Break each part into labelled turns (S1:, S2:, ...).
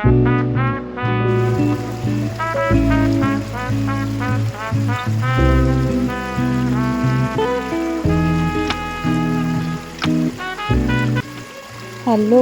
S1: Hello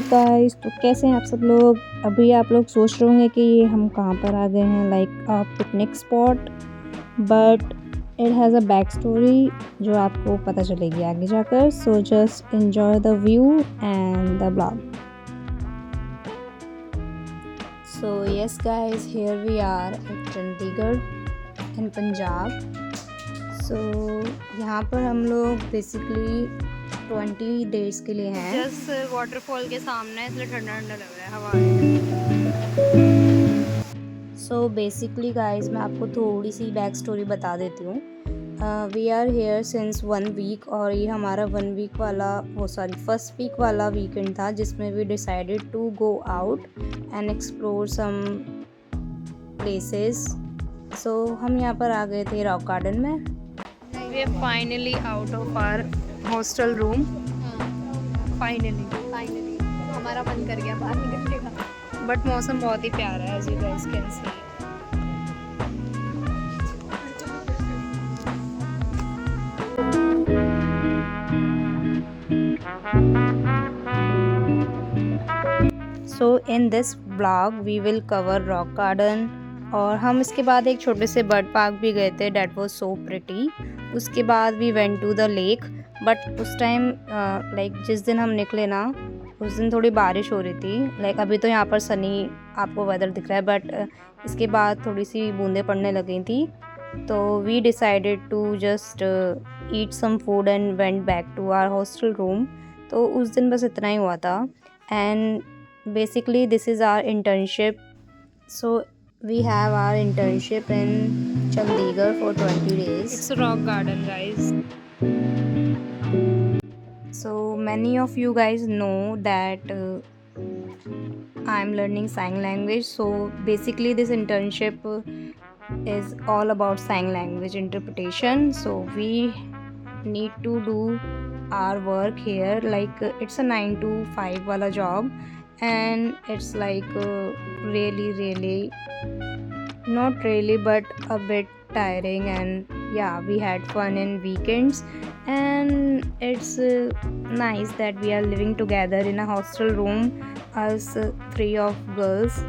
S1: guys, तो कैसे हैं आप सब लोग। अभी आप लोग सोच रहे होंगे कि हम कहाँ पर आ गए हैं, like a picnic spot, but it has a back story जो आपको पता चलेगी आगे जाकर। So just enjoy the view and the blog. So yes guys, here we are at Chandigarh in Punjab. सो यहाँ पर हम लोग बेसिकली 20 डेज के लिए हैं।
S2: जस्ट वाटरफॉल के सामने, इसलिए ठंडा ठंडा लग रहा है हवा।
S1: सो बेसिकली गाइस, मैं आपको थोड़ी सी बैक स्टोरी बता देती हूँ। We are here since 1 week, और ये हमारा 1 वीक वाला फर्स्ट वीक वाला वीकेंड था, जिसमें we decided to go out and explore some places. So हम यहाँ पर आ गए थे रॉक गार्डन में।
S2: We are finally out of our hostel room. Finally हमारा मन कर गया बाहर निकलने का। बट मौसम बहुत ही प्यारा है, as you guys can see.
S1: So in this blog we will cover Rock Garden, और हम इसके बाद एक छोटे से बर्ड पार्क भी गए थे, डैट वॉज सो प्रिटी। उसके बाद we went to the lake, but उस टाइम लाइक जिस दिन हम निकले ना, उस दिन थोड़ी बारिश हो रही थी। लाइक अभी तो यहाँ पर सनी आपको वेदर दिख रहा है, बट इसके बाद थोड़ी सी बूंदें पड़ने लगी थी। तो we decided to just eat some food and went back to our hostel room. तो उस दिन बस इतना ही हुआ था। And basically this is our internship, so we have our internship in Chandigarh for 20 days.
S2: It's a rock garden, guys.
S1: So many of you guys know that I'm learning sign language, so basically this internship is all about sign language interpretation. So we need to do our work here, like it's a 9 to 5 wala job, and it's like really not really but a bit tiring. And yeah, we had fun in weekends, and it's nice that we are living together in a hostel room, us 3 of girls,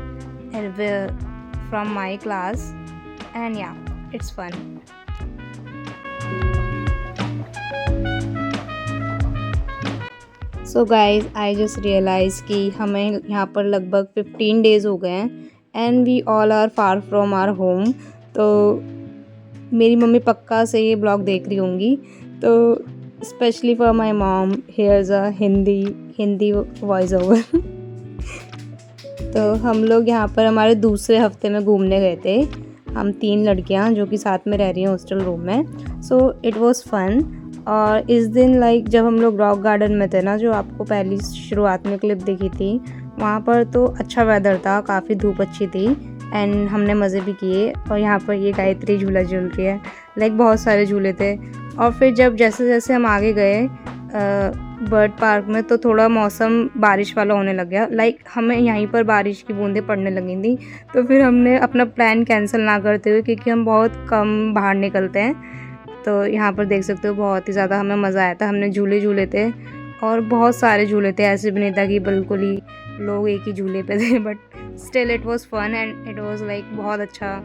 S1: and we're from my class, and yeah, it's fun. So guys, I just realize कि हमें यहाँ पर लगभग 15 days हो गए हैं, and we all are far from our home. तो मेरी मम्मी पक्का से ये ब्लॉग देख रही होंगी, तो specially for my mom here's a Hindi voice over. तो हम लोग यहाँ पर हमारे दूसरे हफ्ते में घूमने गए थे, हम 3 लड़कियाँ जो कि साथ में रह रही हैं हॉस्टल रूम में। So it was fun. और इस दिन लाइक जब हम लोग रॉक गार्डन में थे ना, जो आपको पहली शुरुआत में क्लिप दिखी थी, वहाँ पर तो अच्छा वेदर था, काफ़ी धूप अच्छी थी, एंड हमने मज़े भी किए। और यहाँ पर ये गायत्री झूला झूल रही है, लाइक बहुत सारे झूले थे। और फिर जब जैसे जैसे हम आगे गए बर्ड पार्क में, तो थोड़ा मौसम बारिश वाला होने लग गया, लाइक हमें यहीं पर बारिश की बूंदें पड़ने लगी थी। तो फिर हमने अपना प्लान कैंसिल ना करते हुए, क्योंकि हम बहुत कम बाहर निकलते हैं, तो यहाँ पर देख सकते हो बहुत ही ज़्यादा हमें मज़ा आया था। हमने झूले थे, और बहुत सारे झूले थे, ऐसे भी नहीं था कि बिल्कुल ही लोग एक ही झूले पे थे, but still it was fun and it was like बहुत अच्छा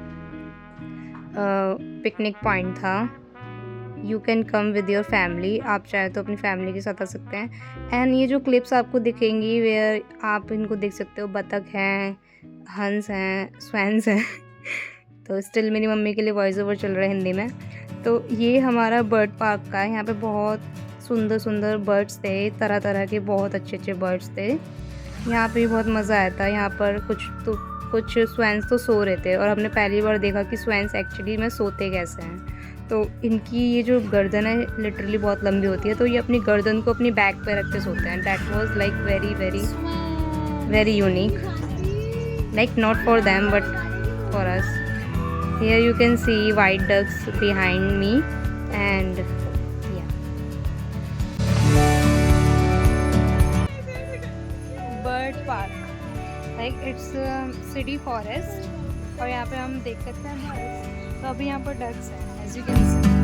S1: पिकनिक पॉइंट था। You can come with your family, आप चाहे तो अपनी फैमिली के साथ आ सकते हैं। एंड ये जो क्लिप्स आपको दिखेंगी, वेयर आप इनको देख सकते हो, बतख हैं, हंस हैं, स्वैंस हैं। तो स्टिल मेरी मम्मी के लिए वॉइस ओवर चल रहा है हिंदी में। तो ये हमारा बर्ड पार्क का है, यहाँ पे बहुत सुंदर बर्ड्स थे, तरह तरह के बहुत अच्छे बर्ड्स थे। यहाँ पे बहुत मज़ा आया था। यहाँ पर कुछ स्वैंस तो सो रहे थे, और हमने पहली बार देखा कि स्वैंस एक्चुअली में सोते कैसे हैं। तो इनकी ये जो गर्दन है लिटरली बहुत लंबी होती है, तो ये अपनी गर्दन को अपनी बैक पे रख के सोते हैं। That was like very unique, like not for them but for us. Here you can see white ducks behind me, and yeah.
S2: Bird park. Like it's city forest और यहाँ पे हम देख सकते हैं बर्ड्स। तो अभी यहाँ पर डक्स हैं as you can see.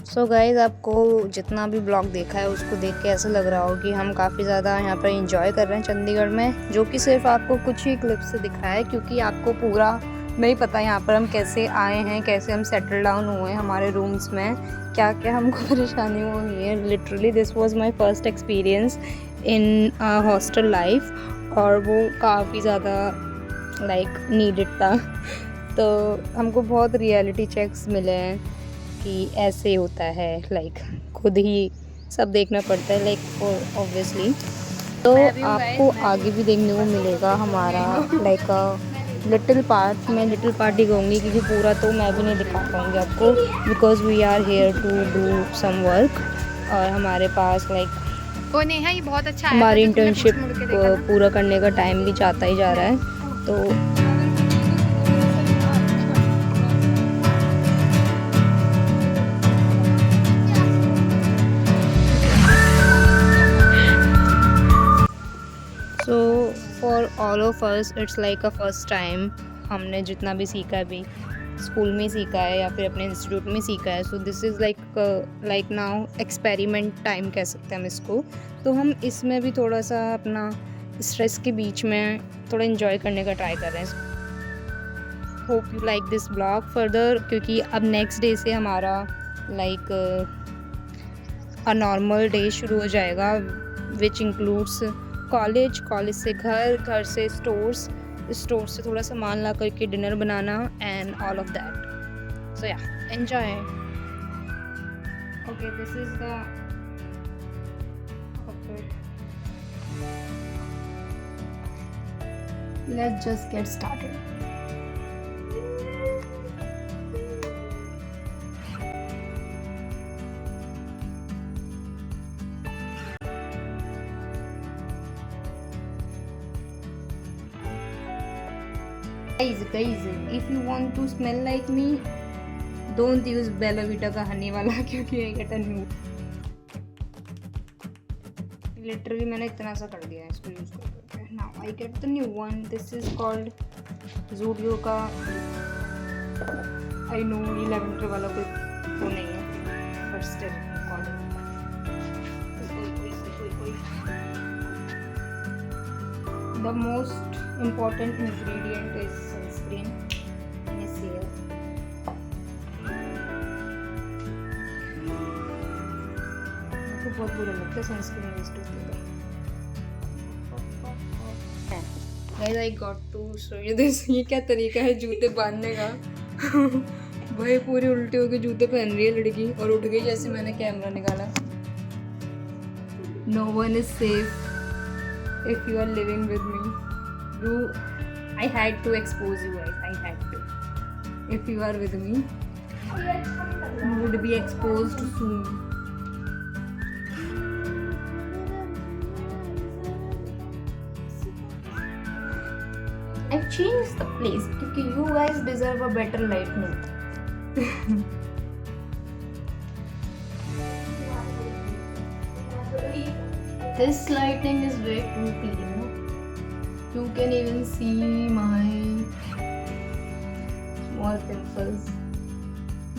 S1: So guys, आपको जितना भी ब्लॉग देखा है उसको देख के ऐसा लग रहा हो कि हम काफ़ी ज़्यादा यहाँ पर इंजॉय कर रहे हैं चंडीगढ़ में, जो कि सिर्फ आपको कुछ ही क्लिप से दिखा है, क्योंकि आपको पूरा नहीं पता यहाँ पर हम कैसे आए हैं, कैसे हम सेटल डाउन हुए हैं हमारे रूम्स में, क्या क्या हमको परेशानी हुई है। Literally this was my first experience in hostel life, और वो काफ़ी ज़्यादा लाइक नीडेड था। तो हमको बहुत रियलिटी चेक्स मिले हैं कि ऐसे होता है, लाइक खुद ही सब देखना पड़ता है, लाइक ऑब्वियसली। तो आपको आगे भी देखने को मिलेगा हमारा लाइक लिटिल पार्ट। मैं लिटिल पार्ट ही कहूँगी क्योंकि पूरा तो मैं भी नहीं दिखा पाऊँगी आपको, because we are here to do some work, और हमारे पास लाइक
S2: वो नेहा ये बहुत अच्छा
S1: हमारी इंटर्नशिप पूरा करने का टाइम भी जाता ही जा रहा है। तो for all of us it's like a first time. हमने जितना भी सीखा है अभी स्कूल में सीखा है या फिर अपने इंस्टीट्यूट में सीखा है, so this is like now experiment time कह सकते हैं हम इसको। तो हम इसमें भी थोड़ा सा अपना स्ट्रेस के बीच में थोड़ा इन्जॉय करने का ट्राई कर रहे हैं। Hope you like this blog further, क्योंकि अब नेक्स्ट डे से हमारा लाइक अ नॉर्मल डे शुरू हो जाएगा, विच इंक्लूड्स कॉलेज से घर, घर से स्टोर से थोड़ा सामान ला करके डिनर बनाना and all of that. So yeah enjoy. Okay, this is the let's just get started. Guys, if you want to smell like me, don't use Bella Vita का हनी वाला, क्योंकि I get a new। Literally मैंने इतना सा कर दिया है इसको यूज़ करके। Now I get the new one. This is called Zudio का। I know ये लैवेंडर वाला कोई वो नहीं है, but still call it। The most important ingredient is sunscreen in a sale। मुझे बहुत बुरा लगता है सनस्क्रीन वेस्ट होती है। Guys, I got to show you this। ये क्या तरीका है जूते बांधने का। भाई पूरी उल्टे होके जूते पहन रही है लड़की, और उठ गई जैसे मैंने कैमरा निकाला। No one is safe if you are living with me। I had to expose you guys, I had to। If you are with me, you would be exposed soon। I've changed the place क्योंकि you guys deserve a better life now। This lighting is way too clean। You can even see my small pimples।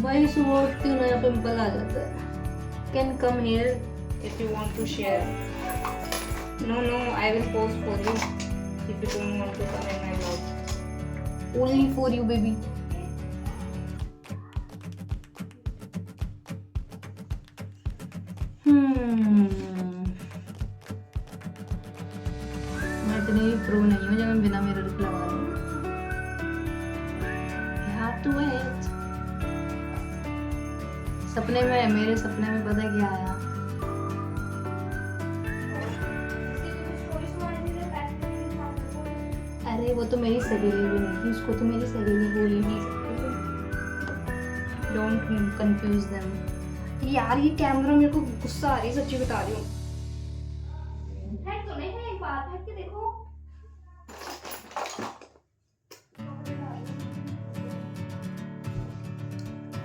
S1: भाई सुबह उठती हूँ नया pimple आ जाता है। Can come here if you want to share। No, I will post for you if you don't want to come in my vlog। Only for you, baby। इतनी pro नहीं हूँ जब मैं बिना मिरर के लगा रही हूँ। have to wait। सपने में, मेरे सपने में पता क्या आया? अरे वो तो मेरी सहेली भी नहीं थी, उसको तो मेरी सहेली बोल ही नहीं सकते। Don't confuse them. यार ये कैमरा मेरे को गुस्सा आ रही है, सच्ची बता रही हूँ। तो नहीं है, एक बार फेंक के देखो।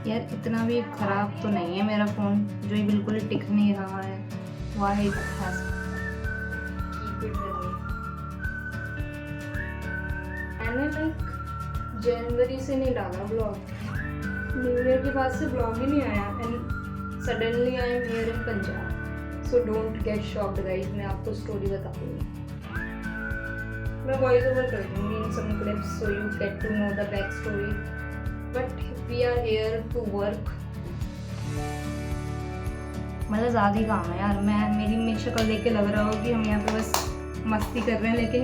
S1: यार इतना भी खराब तो नहीं है मेरा फोन, जो ये बिल्कुल ही टिक नहीं रहा है। Why it has keep it with me? मैंने लाइक जनवरी से नहीं डाला ब्लॉग, न्यू ईयर के बाद से ब्लॉग ही नहीं आया, and suddenly I am here in Punjab, so don't get shocked guys. मैं आपको स्टोरी बताऊंगी, मैं वॉइस ओवर कर दूंगी in some clips so you get to know the back story, but we are here to work. मतलब ज़्यादा ही काम है यार। मेरी शक्ल देख के लग रहा हो कि हम यहाँ पे बस मस्ती कर रहे हैं, लेकिन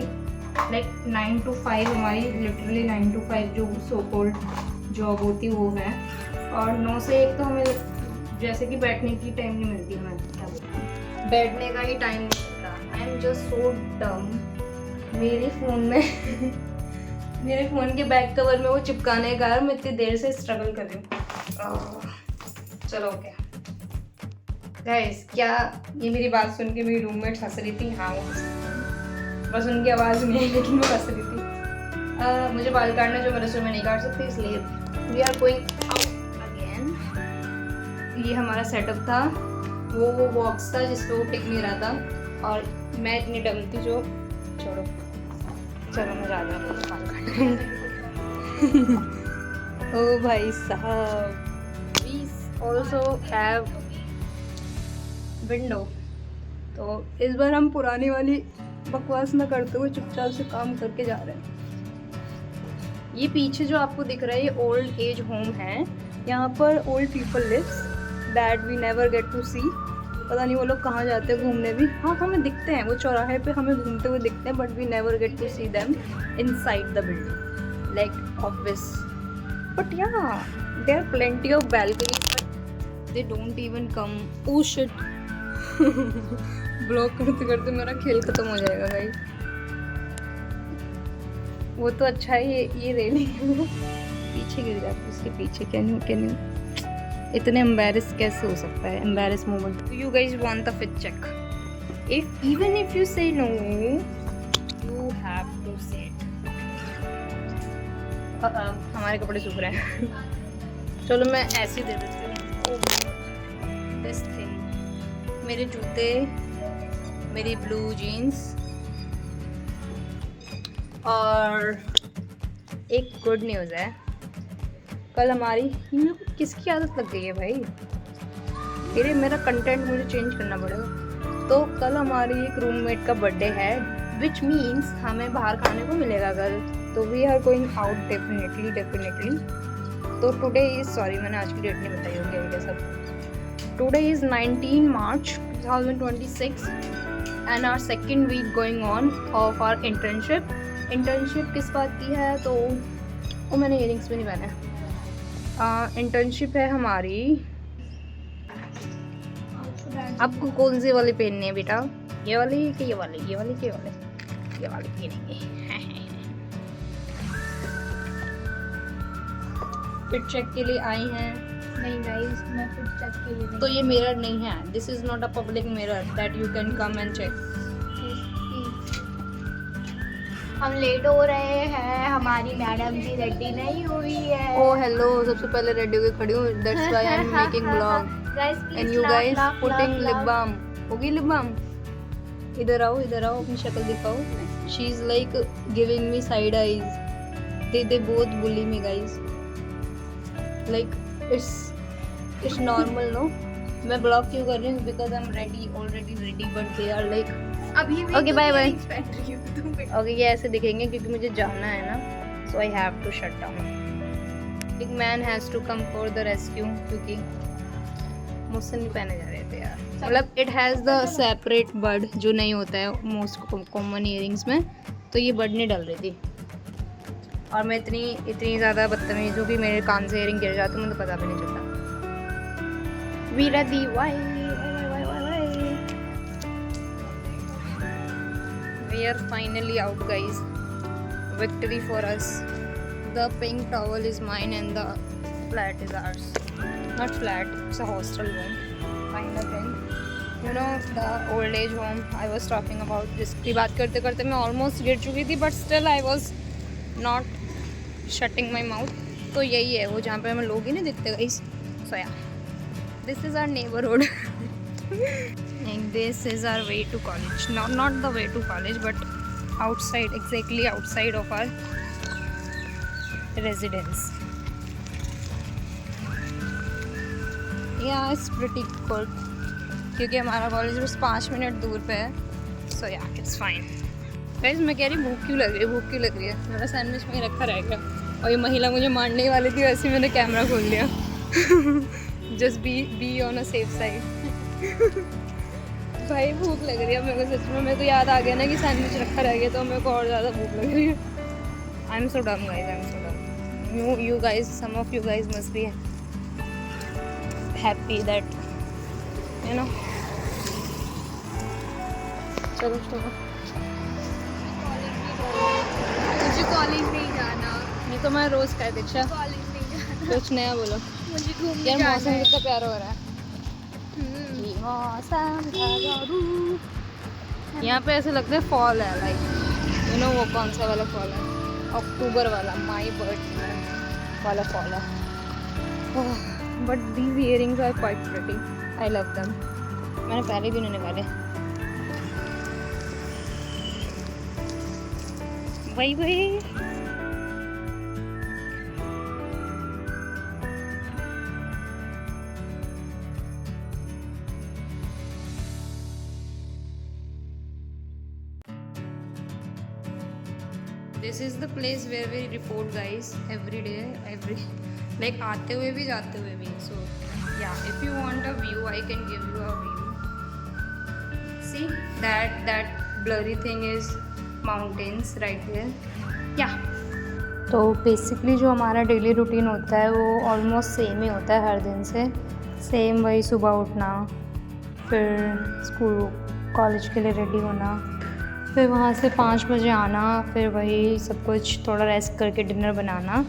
S1: लाइक 9 to 5 हमारी लिटरली 9 to 5 जो सो कॉल्ड जॉब होती वो है, और 9 से 1 तो हमें जैसे कि बैठने की टाइम नहीं मिलती, हमें क्या बोलते हैं, बैठने का ही टाइम नहीं मिलता। आई एम जस्ट सो डम। मेरे फ़ोन में मेरे फ़ोन के बैक कवर में वो चिपकाने का मैं इतनी देर से स्ट्रगल कर रही हूँ। चलो ओके गाइस, क्या ये मेरी बात सुन के मेरी रूममेट हंस रही थी? हाँ वो बस उनकी आवाज़ नहीं है, लेकिन वो हंस रही थी। मुझे बाल काटना जो मैं रसोई में नहीं काट सकती, इसलिए we are going out again. ये हमारा सेटअप था, वो बॉक्स था जिस पे वो टिक नहीं रहा था, और मैं इतनी डम थी जो छोड़ो, चलो मैं जा रही हूँ बाल काटने। ओ भाई साहब, वी ऑल्सो हैव विंडो। तो इस बार हम पुरानी वाली बकवास ना करते हुए चुपचाप से काम करके जा रहे हैं। ये पीछे जो आपको दिख रहा है ये ओल्ड एज होम है। यहाँ पर old people lives that we never get to see. पता नहीं वो लोग कहाँ जाते हैं घूमने भी। हाँ हमें दिखते हैं, वो चौराहे पे हमें घूमते हुए दिखते हैं, but we never get to see them inside the building like obvious. But yeah there are plenty of balconies but they don't even come. Oh shit, block करते करते मेरा खेल खत्म हो जाएगा भाई। वो तो अच्छा है ये रेलिंग पीछे गिर जाती है उसके पीछे। कैन यू इतने एम्बैरेस कैसे हो सकता है? Embarrass moment. You guys want the fit check, even if you say no you have to say it. हमारे कपड़े सूख रहे हैं। चलो मैं ऐसे दे देती हूँ। दिस थिंग, मेरे जूते, मेरी ब्लू जीन्स, और एक गुड न्यूज़ है। कल हमारी, मेरे को किसकी आदत लग गई है भाई, मेरा कंटेंट मुझे चेंज करना पड़ेगा। तो कल हमारी एक रूममेट का बर्थडे है, विच मीन्स हमें बाहर खाने को मिलेगा कल। तो we are going out definitely. तो टुडे इज, सॉरी मैंने आज की डेट नहीं बताई होगी आई गेस अब। Today is 19 March 2026 and our second week going on of our internship. Internship किस बात की है? तो वो मैंने इयरिंग्स भी नहीं पहने। इंटर्नशिप है हमारी। आपको कौन सी वाली पहननी है बेटा? ये वाली कि ये वाली? ये वाली कि ये वाली? ये वाली पहनेंगे। फिट चेक के लिए आई हैं।
S2: नहीं गाइस, मैं फिट चेक के लिए नहीं।
S1: तो ये मिरर नहीं है, this is not a public mirror that you can come and check.
S2: हम लेट हो रहे हैं, हमारी मैडम जी रेडी नहीं हुई है।
S1: ओ हेलो, सबसे पहले रेडी होके खड़ी हूँ, that's why I am making vlog and you guys putting lip balm. होगी लिप बाम? इधर आओ अपनी शक्ल दिखाओ। She is like giving me side eyes. They both bully me guys, like it's normal no. मैं ब्लॉग क्यों कर रही हूँ? Because I am already ready, but they are like
S2: अभी भी
S1: okay bye bye.
S2: Okay
S1: okay ये ऐसे दिखेंगे क्योंकि मुझे जाना है ना, सो I have to shut down. एक man has to come for the rescue, क्योंकि मुझसे नहीं पहने जा रहे थे यार। मतलब it has the separate bud जो नहीं होता है मोस्ट कॉमन ईयरिंग्स में, तो ये बड नहीं डल रही थी। और मैं इतनी ज़्यादा बदतमीज़ हूँ कि मेरे कान से ईयरिंग गिर जाती, मुझे पता भी नहीं चलता। वीरा दी Y we are finally out guys, victory for us, the pink towel is mine and the flat is ours।
S2: not flat, it's a hostel room kind of thing. You know the old age home I was talking about, जिसकी बात करते करते मैं almost गिर चुकी थी, but still I was not shutting my mouth. तो यही है वो जहाँ पे हमें लोग ही नहीं दिखते guys. So yeah this is our neighbourhood and this is our way to college. Not the way to college, but outside, exactly outside of our residence. Yeah, it's pretty good क्योंकि हमारा कॉलेज बस 5 minute दूर पे है. सो या it's fine. Guys मैं कह रही भूख क्यों लग रही है, भूख क्यों लग रही है. मेरा सैंडविच में रखा रहेगा और ये महिला मुझे मारने वाली थी, वैसे मैंने कैमरा खोल लिया. Just be on a safe side. भाई भूख लग रही है मेरे को सच में. मेरे को याद आ गया ना कि सैंडविच रखा रह गया, तो मेरे को और ज़्यादा भूख लग रही है. आई एम सो डम guys, I am so dumb. You guys, some of you guys must be happy that you know. चलो चलो,
S3: मुझे कॉलेज नहीं जाना.
S2: ये तो मैं रोज़ कह दीक्षा.
S3: कॉलेज नहीं जाना.
S2: कुछ नया बोलो
S3: मुझे घूमने
S2: यार.
S3: जाना
S2: मौसम
S3: है.
S2: कितना प्यारा हो रहा है. यहाँ पे ऐसे लगता है फॉल है, लाइक यू नो वो कौन सा वाला फॉल है, अक्टूबर वाला, माई बर्थ वाला फॉल है. But these earrings are quite pretty, I love them. मैंने पहले भी नहीं निकाले. वही वही this is the place where we report guys every day, every like आते हुए भी जाते हुए भी. So yeah if you want a view I can give you a view. See that blurry thing is mountains right there. या तो basically जो हमारा डेली रूटीन होता है वो ऑलमोस्ट सेम ही होता है हर दिन से. सेम वही सुबह उठना, फिर स्कूल कॉलेज के लिए रेडी होना, फिर वहाँ से 5 बजे आना, फिर वही सब कुछ थोड़ा रेस्ट करके dinner banana.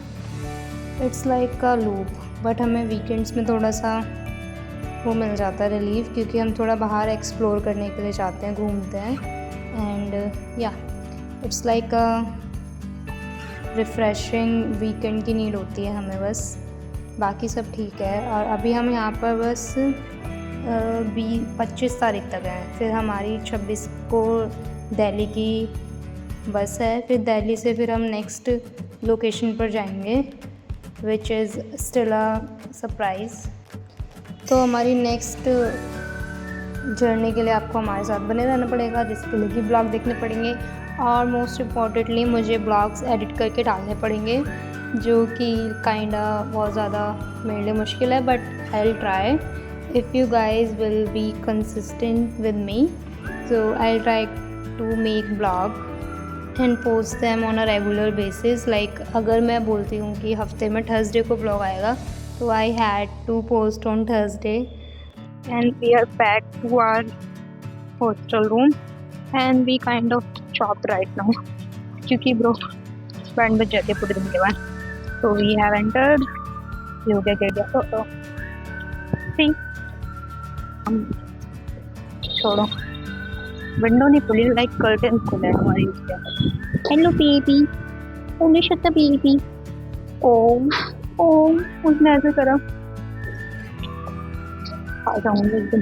S2: It's like a loop. But हमें वीकेंड्स में थोड़ा सा वो मिल जाता है रिलीफ, क्योंकि हम थोड़ा बाहर एक्सप्लोर करने के लिए जाते हैं, घूमते हैं. एंड या it's like a refreshing weekend की नीड होती है हमें बस. बाकी सब ठीक है. और अभी हम यहाँ पर बस 25 तारीख तक हैं. फिर हमारी 26 को दिल्ली की बस है. फिर दिल्ली से फिर हम नेक्स्ट लोकेशन पर जाएंगे, which is still a surprise. तो हमारी नेक्स्ट जर्नी के लिए आपको हमारे साथ बने रहना पड़ेगा, जिसके लिए कि ब्लॉग देखने पड़ेंगे. और मोस्ट इम्पॉर्टेंटली मुझे ब्लॉग्स एडिट करके डालने पड़ेंगे, जो कि काइंडा बहुत ज़्यादा मेरे लिए मुश्किल है. But I will try if you guys will be consistent with me. So I will try to make blog and post them on a regular basis. Like अगर मैं बोलती हूँ कि हफ्ते में थर्सडे को ब्लॉग आएगा, तो I had to post on Thursday. And we are back to our hostel room and we kind of chopped right now क्योंकि ब्रो बैंड बज जाती है पूरे दिन के बाद. So we have entered. ये हो गया गिर गया. तो see छोड़ो, विंडो नहीं खुली, लाइक कर्टन खुला है हमारी उसके. हेलो बेबी, ओने shut up baby. Om Om उसने ऐसे करा, आ जाऊंगी एकदम.